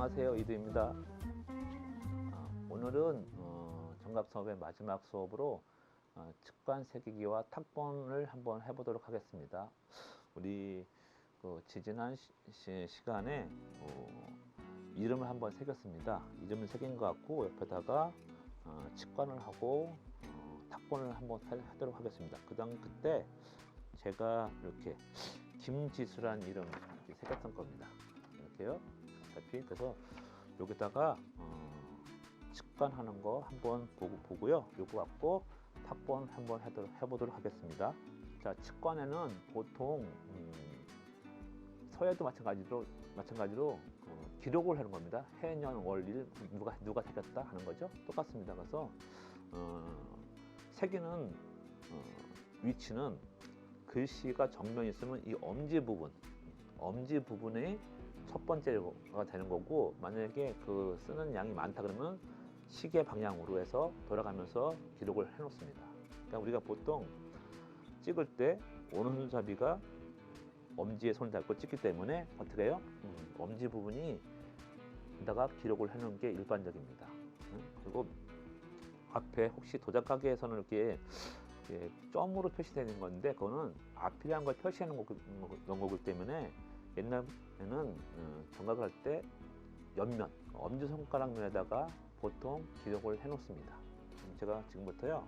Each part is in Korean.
안녕하세요, 이두입니다. 오늘은 정각 수업의 마지막 수업으로 측관 새기기와 탁본을 한번 해보도록 하겠습니다. 우리 지지난 시간에 이름을 한번 새겼습니다. 이름을 새긴 것 같고 옆에다가 측관을 하고 탁본을 한번 하도록 하겠습니다. 그때 제가 이렇게 김지수란 이름 이렇게 새겼던 겁니다. 이렇게요. 그래서 여기다가 측관하는 거 한번 보고요. 요거 갖고 탁본 한번 해보도록 하겠습니다. 자, 측관에는 보통 서예도 마찬가지로 기록을 하는 겁니다. 해, 년, 월, 일 누가 새겼다 하는 거죠. 똑같습니다. 그래서 새기는 위치는 글씨가 정면에 있으면 이 엄지 부분이 첫 번째가 되는 거고, 만약에 그 쓰는 양이 많다 그러면 시계 방향으로 해서 돌아가면서 기록을 해 놓습니다. 그러니까 우리가 보통 찍을 때 오른손잡이가 엄지에 손을 잡고 찍기 때문에 어떻게 해요? 엄지 부분이 다가 기록을 해 놓은 게 일반적입니다. 그리고 앞에 혹시 도자기 가게에서는 이렇게 점으로 표시되는 건데, 그거는 앞이라는 걸 표시하는 거기 때문에 옛날에는 정각을 할 때 옆면, 엄지손가락면에다가 보통 기록을 해 놓습니다. 제가 지금부터요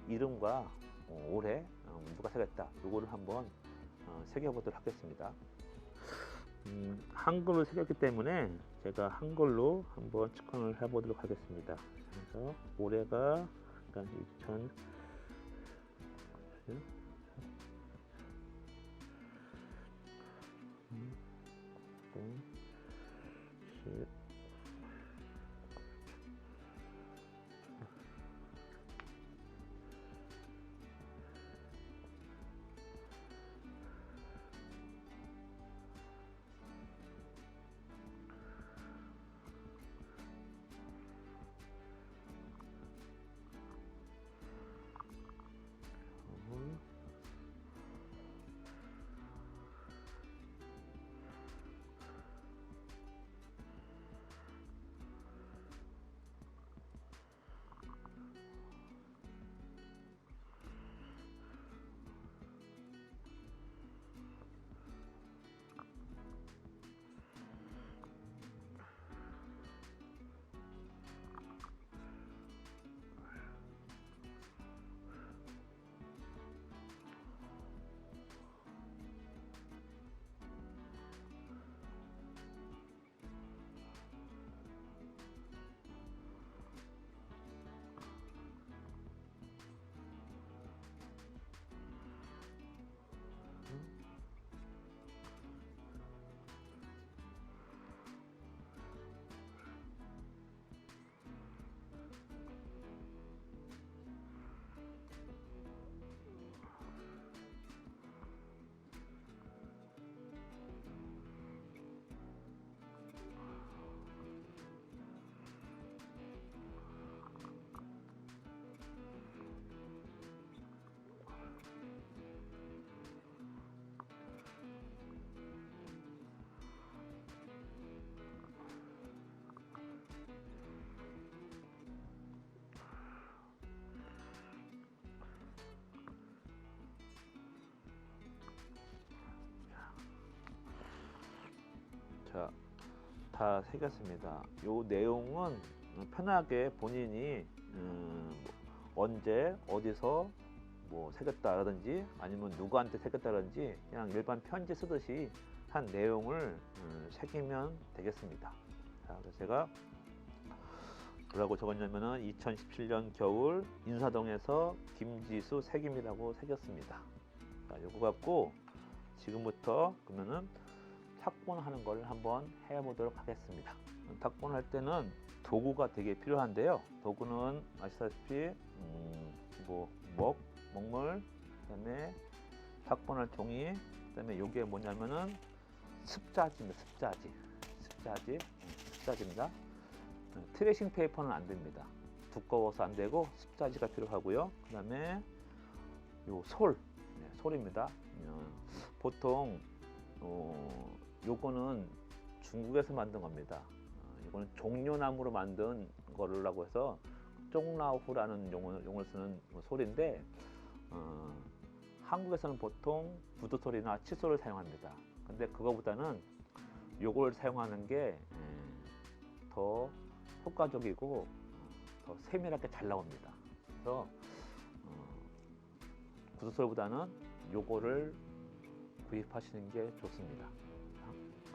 이름과 올해 누가 새겼다 요거를 한번 새겨 보도록 하겠습니다. 한글로 새겼기 때문에 제가 한글로 한번 측정을 해 보도록 하겠습니다. 그래서 올해가 2000 10 자, 다 새겼습니다. 요 내용은 편하게 본인이 언제 어디서 뭐 새겼다라든지 아니면 누구한테 새겼다라든지 그냥 일반 편지 쓰듯이 한 내용을 새기면 되겠습니다. 자, 그래서 제가 뭐라고 적었냐면은 2017년 겨울 인사동에서 김지수 새김이라고 새겼습니다. 자, 요거 갖고 지금부터 그러면은 탁본 하는 걸 한번 해보도록 하겠습니다. 탁본 할 때는 도구가 되게 필요한데요. 도구는 아시다시피 먹물, 그다음에 탁본할 종이, 그다음에 요게 뭐냐면은 습자지입니다. 습자지입니다. 트레이싱 페이퍼는 안 됩니다. 두꺼워서 안 되고 습자지가 필요하고요. 그다음에 요 솔입니다. 보통 요거는 중국에서 만든 겁니다. 이거는 종려나무로 만든 거라고 해서 쪽라후라는 용어를 쓰는 소리인데 한국에서는 보통 부두소리나 칫솔을 사용합니다. 근데 그거보다는 요걸 사용하는 게 더 효과적이고 더 세밀하게 잘 나옵니다. 그래서 부두솔보다는 요거를 구입하시는 게 좋습니다.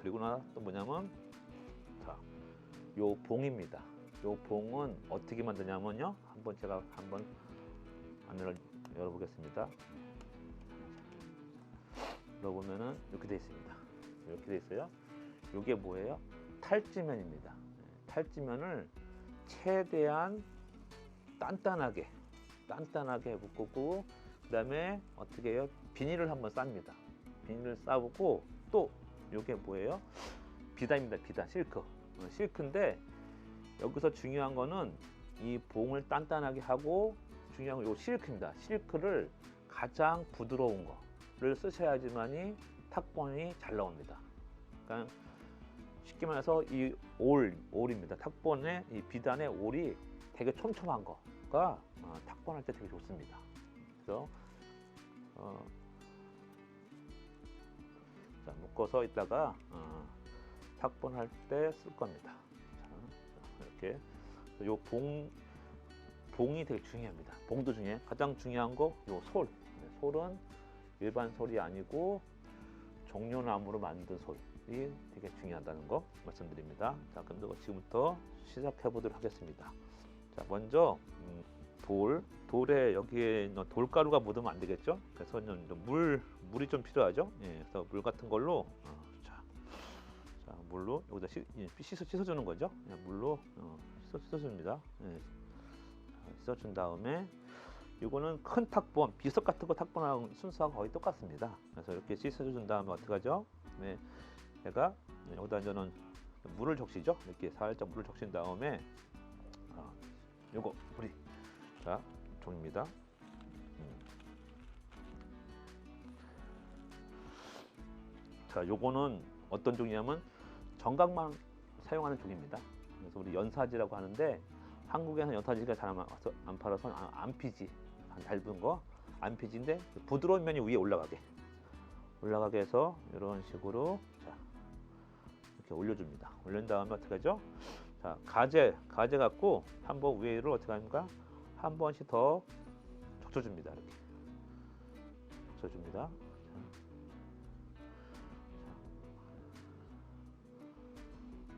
그리고 나 또 뭐냐면 요 봉입니다. 요 봉은 어떻게 만드냐면요. 한번 제가 한번 안내를 열어보겠습니다. 열어보면은 이렇게 되어 있습니다. 이렇게 되어 있어요. 요게 뭐예요? 탈지면입니다. 탈지면을 최대한 단단하게 묶고 그 다음에 어떻게 해요? 비닐을 한번 쌉니다. 비닐을 싸고 또 요게 뭐예요? 비단입니다. 비단 실크. 실크인데 여기서 중요한 거는 이 봉을 단단하게 하고 중요한 건 요 실크입니다. 실크를 가장 부드러운 거를 쓰셔야지만이 탁본이 잘 나옵니다. 그러니까 쉽게 말해서 이 올입니다. 탁본의 이 비단의 올이 되게 촘촘한 거가 탁본할 때 되게 좋습니다. 그래서 자, 묶어서 있다가 탁본할 때 쓸 겁니다. 자, 이렇게 요 봉이 되게 중요합니다. 봉도 중요해. 가장 중요한 거 요 솔. 솔은 일반 솔이 아니고 종려나무로 만든 솔이 되게 중요하다는 거 말씀드립니다. 자, 그럼 지금부터 시작해 보도록 하겠습니다. 자, 먼저 돌에 여기에 돌가루가 묻으면 안 되겠죠? 그래서 물이 좀 필요하죠? 예, 그래서 물 같은 걸로 자, 물로 여기다 씻어주는 거죠? 예, 물로 씻어줍니다. 예, 씻어준 다음에 이거는 큰 탁본, 비석 같은 거 탁본하고 순서가 거의 똑같습니다. 그래서 이렇게 씻어준 다음에 어떻게 하죠? 네, 제가 여기다 저는 물을 적시죠. 이렇게 살짝 물을 적신 다음에 요거 물이 자 종입니다. 자, 요거는 어떤 종이냐면 정각만 사용하는 종입니다. 그래서 우리 연사지라고 하는데 한국에는 연사지가 잘 안 팔아서 안피지, 얇은 거 안피지인데 부드러운 면이 위에 올라가게 해서 이런 식으로 자, 이렇게 올려줍니다. 올린 다음에 어떻게 하죠? 자, 가재 갖고 한번 위를 어떻게 합니까? 한 번씩 더 적셔줍니다. 이렇게 적셔줍니다.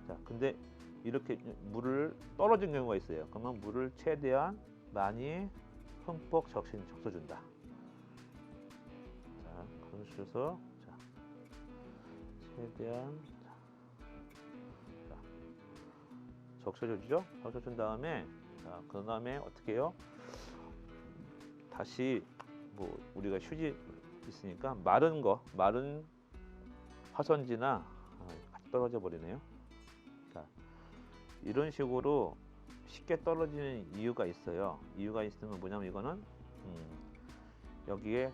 자, 근데 이렇게 물을 떨어진 경우가 있어요. 그러면 물을 최대한 많이 흠뻑 적셔준다. 자, 그러셔서 자, 최대한 적셔주죠. 적셔준 다음에 자, 그 다음에 어떻게 해요? 다시 뭐 우리가 휴지 있으니까 마른 화선지나 같이 떨어져 버리네요. 자, 이런 식으로 쉽게 떨어지는 이유가 있어요. 이유가 있으면 뭐냐면 이거는 여기에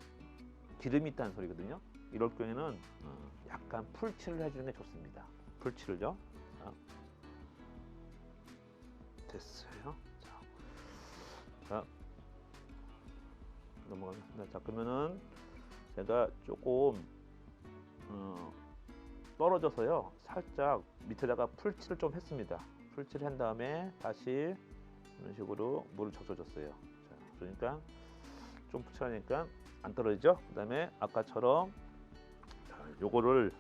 기름이 있다는 소리거든요. 이럴 경우에는 약간 풀칠을 해주는 게 좋습니다. 풀칠을요. 자, 됐어요. 자, 넘어가겠습니다. 자, 그러면은 제가 조금 떨어져서요. 살짝 밑에다가 풀칠을 좀 했습니다. 풀칠을 한 다음에 다시 이런 식으로 물을 적셔줬어요. 자, 그러니까 좀 풀칠하니까 안 떨어지죠. 그 다음에 아까처럼 요거를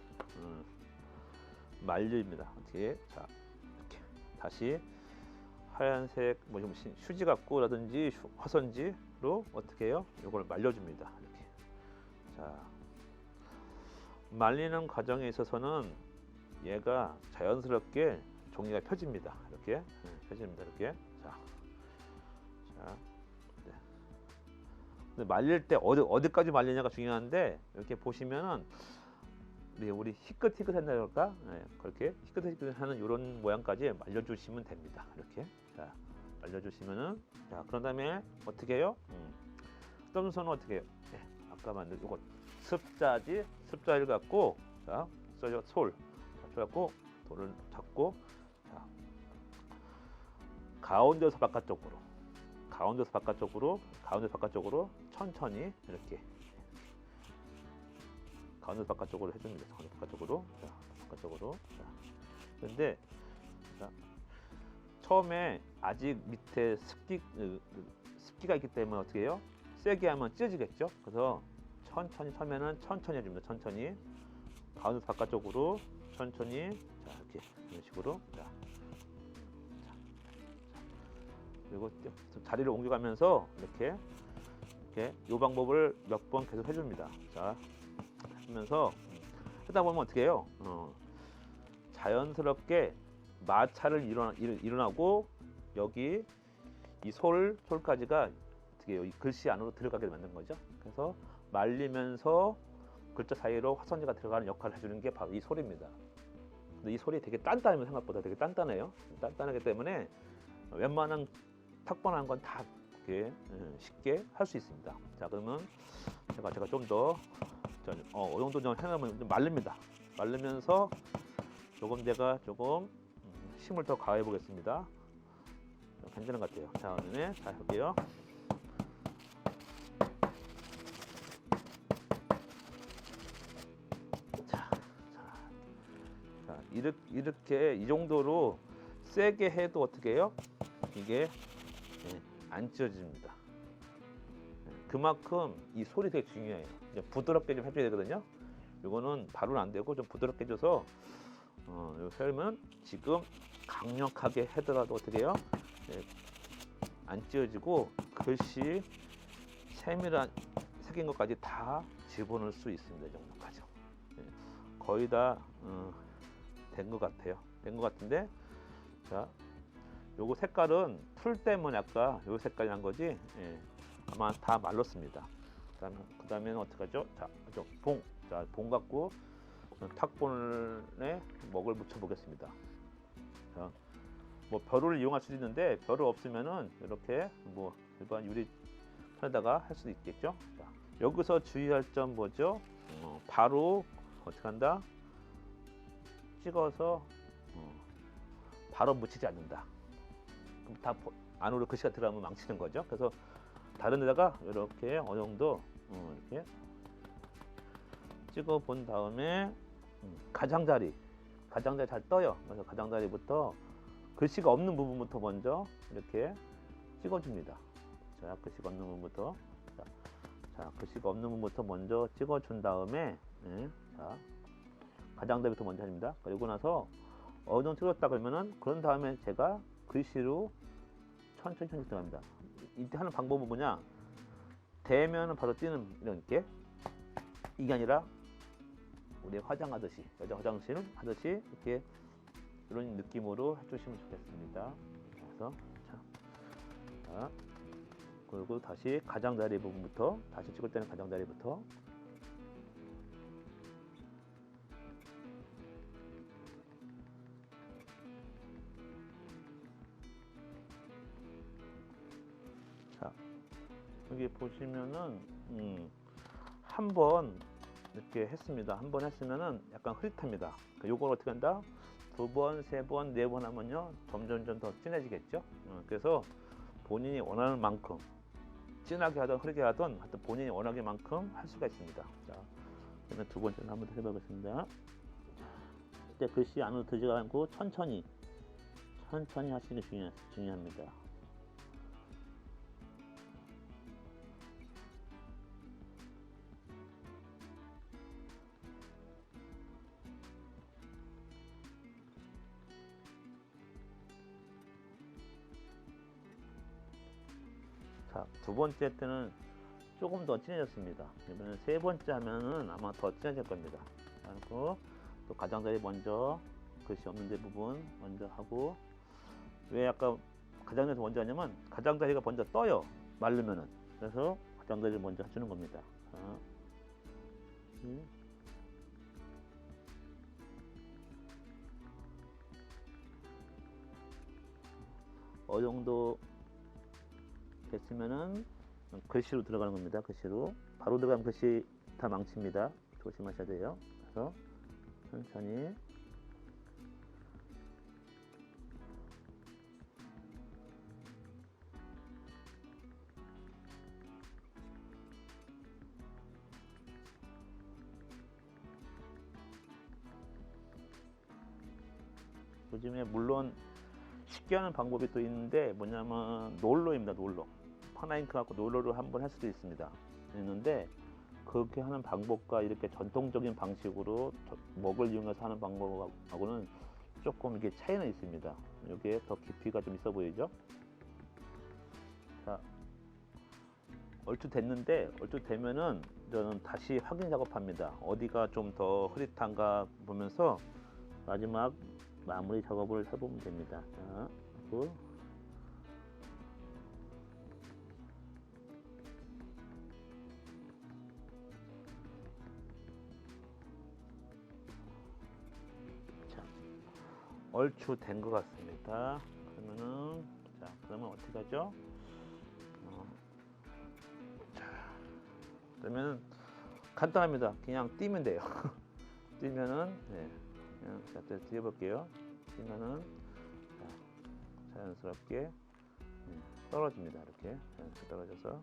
말립니다. 어떻게? 자, 이렇게 다시 하얀색 뭐 휴지 갖고라든지 화선지로 어떻게 해요? 요걸 말려줍니다. 이렇게. 자, 말리는 과정에 있어서는 얘가 자연스럽게 종이가 펴집니다. 이렇게 펴집니다. 이렇게. 자, 네. 근데 말릴 때 어디까지 말리냐가 중요한데 이렇게 보시면은 우리 희끗희끗한다 그럴까? 네, 그렇게 희끗희끗하는 이런 모양까지 말려주시면 됩니다. 이렇게. 자, 말려주시면은 자, 그런 다음에 어떻게 해요? 점선은 어떻게 해요? 네, 아까 만든 이거 습자를 갖고 자, 솔 갖고 돌을 잡고, 자, 가운데서 바깥쪽으로, 가운데서 바깥쪽으로, 가운데서 바깥쪽으로 천천히 이렇게 가운데서 바깥쪽으로 해줍니다. 가운데 바깥쪽으로, 자, 바깥쪽으로. 자, 근데 자, 처음에 아직 밑에 습기가 있기 때문에 어떻게 해요? 세게 하면 찢어지겠죠? 그래서 천천히 처음에는 천천히 해줍니다. 천천히 가운데서 바깥쪽으로 천천히, 자, 이렇게 이런 식으로. 자, 그리고 자리를 옮겨가면서 이렇게 이 방법을 몇 번 계속 해줍니다. 자, 하면서 하다 보면 어떻게 해요? 자연스럽게 마찰을 일어나고 여기 이 솔까지가 어떻게 해요? 이 글씨 안으로 들어가게 만든 거죠. 그래서 말리면서 글자 사이로 화선지가 들어가는 역할을 해주는 게 바로 이 솔입니다. 근데 이 솔이 되게 단단해요. 생각보다 되게 단단해요. 단단하기 때문에 웬만한 탁번한 건 다 쉽게 할 수 있습니다. 자, 그러면 제가 좀 더 이 정도 좀 해놓으면 좀 말립니다. 말리면서 조금 제가 조금 힘을 더 가해 보겠습니다. 괜찮은 것 같아요. 자, 오늘 자 할게요. 자, 이렇게 이 정도로 세게 해도 어떻게 해요? 이게 안 찢어집니다. 그만큼 이 솔이 되게 중요해요. 이제 부드럽게 좀 해줘야 되거든요. 이거는 바로는 안 되고 좀 부드럽게 해줘서 요 셀은 지금 강력하게 해더라도 어떻게 해요? 안 찢어지고 글씨 세밀한 새긴 것까지 다 집어넣을 수 있습니다. 이 정도까지 거의 다 된 것 같아요. 된 것 같은데, 자, 요거 색깔은 풀 때문에 아까 요 색깔이 난 거지. 아마 다 말랐습니다. 그 다음에는 어떻게 하죠? 자, 봉. 자, 봉 갖고 탁본에 먹을 묻혀 보겠습니다. 자, 뭐 벼루를 이용할 수도 있는데 벼루 없으면은 이렇게 뭐 일반 유리판에다가 할 수도 있겠죠. 자, 여기서 주의할 점 뭐죠? 바로 어떻게 한다? 찍어서 바로 묻히지 않는다. 그럼 다 안으로 글씨가 들어가면 망치는 거죠. 그래서 다른 데다가 이렇게 어느 정도 이렇게 찍어 본 다음에 가장자리 잘 떠요. 그래서 가장자리부터 글씨가 없는 부분부터 먼저 이렇게 찍어줍니다. 자, 글씨가 없는 부분부터 자, 글씨가 없는 부분부터 먼저 찍어준 다음에 자, 가장자리부터 먼저 합니다. 그리고 나서 어느 정도 찍었다 그러면은 그런 다음에 제가 글씨로 천천히 들어갑니다. 이때 하는 방법은 뭐냐? 대면은 바로 찌는 이렇게 이게 아니라 우리 화장하듯이 여자 화장실 하듯이 이렇게 이런 느낌으로 해주시면 좋겠습니다. 그래서 자, 그리고 다시 가장자리 부분부터 다시 찍을 때는 가장자리부터 자, 여기 보시면은 한 번 이렇게 했습니다. 한 번 했으면은 약간 흐릿합니다. 요걸 어떻게 한다? 두 번, 세 번, 네 번 하면요 점점 더 진해지겠죠. 그래서 본인이 원하는 만큼 진하게 하든 흐리게 하든 하여튼 본인이 원하는 만큼 할 수가 있습니다. 자, 그러면 두 번째로 한번 더 해보겠습니다. 이때 글씨 안으로 들지 않고 천천히 하시는 게 중요합니다. 자, 두 번째 때는 조금 더 진해졌습니다. 이번엔 세 번째 하면은 아마 더 진해질 겁니다. 그리고 또 가장자리 먼저 글씨 없는 데 부분 먼저 하고, 왜 아까 가장자리 먼저 하냐면 가장자리가 먼저 떠요. 말르면은. 그래서 가장자리를 먼저 해주는 겁니다. 자, 어느 정도 됐으면은 글씨로 들어가는 겁니다. 글씨로 바로 들어가면 글씨 다 망칩니다. 조심하셔야 돼요. 그래서 천천히 요즘에 물론 쉽게 하는 방법이 또 있는데 뭐냐면 롤러입니다. 롤러. 파나잉크 갖고 롤러를 한번 할 수도 있습니다. 있는데 그렇게 하는 방법과 이렇게 전통적인 방식으로 먹을 이용해서 하는 방법하고는 조금 이게 차이는 있습니다. 여기에 더 깊이가 좀 있어 보이죠? 자, 얼추 됐는데 얼추 되면은 저는 다시 확인 작업합니다. 어디가 좀 더 흐릿한가 보면서 마지막 마무리 작업을 해보면 됩니다. 자, 그리고 자, 얼추 된 것 같습니다. 그러면은 자, 그러면 어떻게 하죠? 자, 그러면 간단합니다. 그냥 뛰면 돼요. 뛰면은 네, 그냥 자, 뛰어볼게요. 뛰면은 자, 자연스럽게 떨어집니다. 이렇게 자연스럽게 떨어져서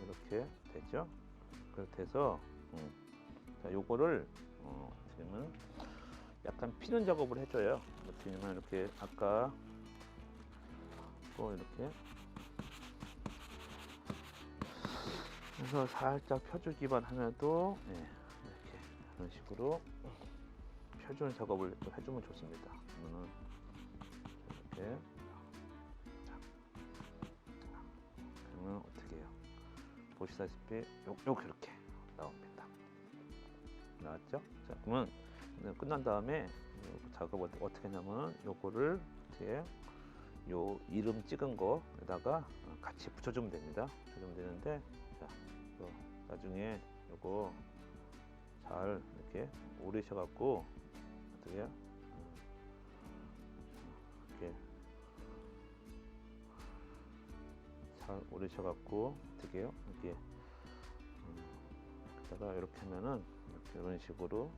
이렇게 됐죠? 그렇게 해서 자, 요거를 지금은 약간 피는 작업을 해줘요. 어떻게 하면 이렇게 아까 또 이렇게 그래서 살짝 펴주기만 하면도 네, 이렇게 이런 식으로 펴주는 작업을 또 해주면 좋습니다. 그러면은 이렇게 그러면 어떻게 해요? 보시다시피 이렇게 나옵니다. 나왔죠? 자, 그러면 끝난 다음에 작업을 어떻게 하냐면 요거를 이렇게 요 이름 찍은 거에다가 같이 붙여주면 됩니다. 붙여주면 되는데 자, 나중에 요거 잘 이렇게 오르셔 갖고 어떻게 해요? 이렇게 잘 오르셔 갖고 어떻게 해요? 이렇게 다가 이렇게 하면은 이렇게 이런 식으로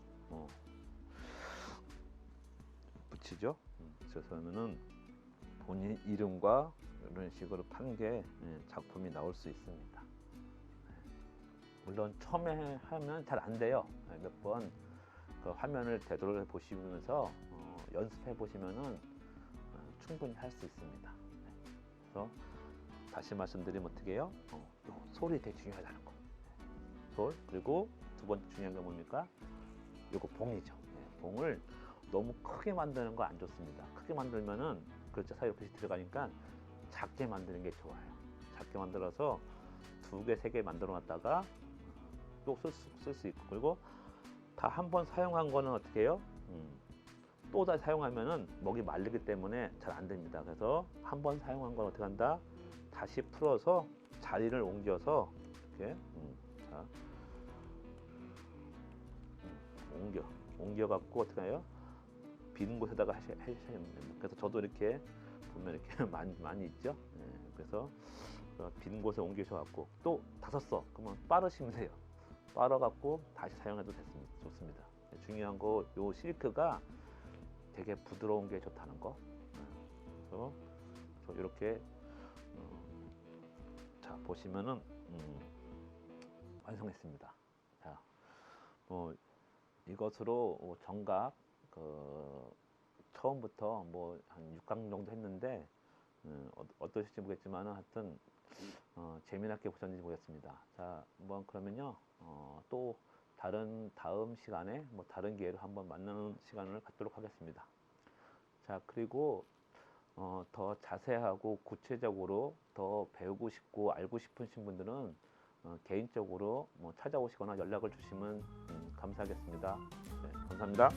붙이죠. 그래서는 본인 이름과 이런 식으로 판 게 작품이 나올 수 있습니다. 물론 처음에 하면 잘 안 돼요. 몇 번 그 화면을 되돌아 보시면서 연습해 보시면은 충분히 할 수 있습니다. 그래서 다시 말씀드리면 어떻게 해요? 솔이 되게 중요하다는 거. 솔, 그리고 두 번째 중요한 게 뭡니까? 요거 봉이죠. 봉을 너무 크게 만드는 거 안 좋습니다. 크게 만들면은 글자 사이로 빛이 들어가니까 작게 만드는 게 좋아요. 작게 만들어서 2개, 3개 만들어 놨다가 또 쓸 수 있고, 그리고 다 한 번 사용한 거는 어떻게 해요? 또 다시 사용하면은 먹이 말리기 때문에 잘 안 됩니다. 그래서 한 번 사용한 건 어떻게 한다? 다시 풀어서 자리를 옮겨서 이렇게 자, 옮겨 갖고 어떻게 해요? 빈 곳에다가 하셔야 됩니다. 그래서 저도 이렇게 보면 이렇게 많이 있죠. 그래서 빈 곳에 옮기셔 갖고 또 다 썼어. 그러면 빠르시면 돼요. 빨아 갖고 다시 사용해도 좋습니다. 중요한 거 요 실크가 되게 부드러운 게 좋다는 거. 그래서 저 이렇게 자 보시면은 완성했습니다. 자, 이것으로 정각 처음부터 한 6강 정도 했는데 어떠실지 모르겠지만 하여튼 재미나게 보셨는지 모르겠습니다. 자, 그러면요 또 다음 시간에 다른 기회로 한번 만나는 시간을 갖도록 하겠습니다. 자, 그리고 더 자세하고 구체적으로 더 배우고 싶고 알고 싶으신 분들은 개인적으로 찾아오시거나 연락을 주시면 감사하겠습니다. 네, 감사합니다.